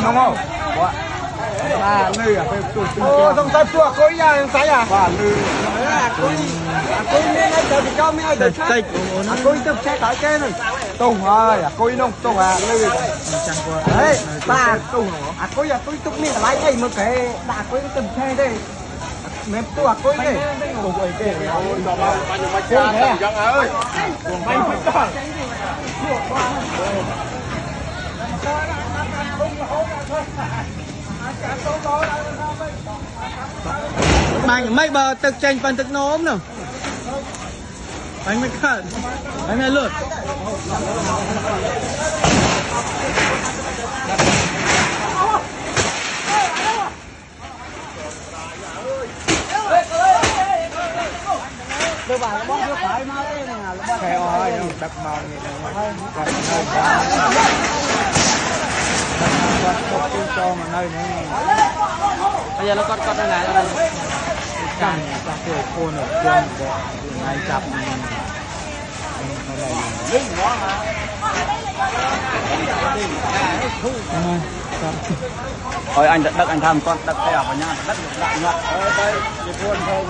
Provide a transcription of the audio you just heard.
đúng không lư à trong tay chua cối nhà sấy à lư cối miếng ấy chờ thì cho miếng ấy để chết cối tức chết tại cái này tung ơi cối nông tung lư đấy ba tung cối cối tức miếng lại đây mà cái đã cối từng xe đây mềm tua cối đây tung ấy cái ơi bánh mấy bờ thực tranh phần thực nôm nè bánh mấy cận bánh này lượt tôi bảo nó bóc nước phải mau thế này là nó theo ơi đập màu cho mà nơi này bây giờ nó con đây này là căng cà phê khô nè quên ngày chập thôi anh đất anh tham con đất theo vào nhà đất lại nhặt đây đây buôn thôi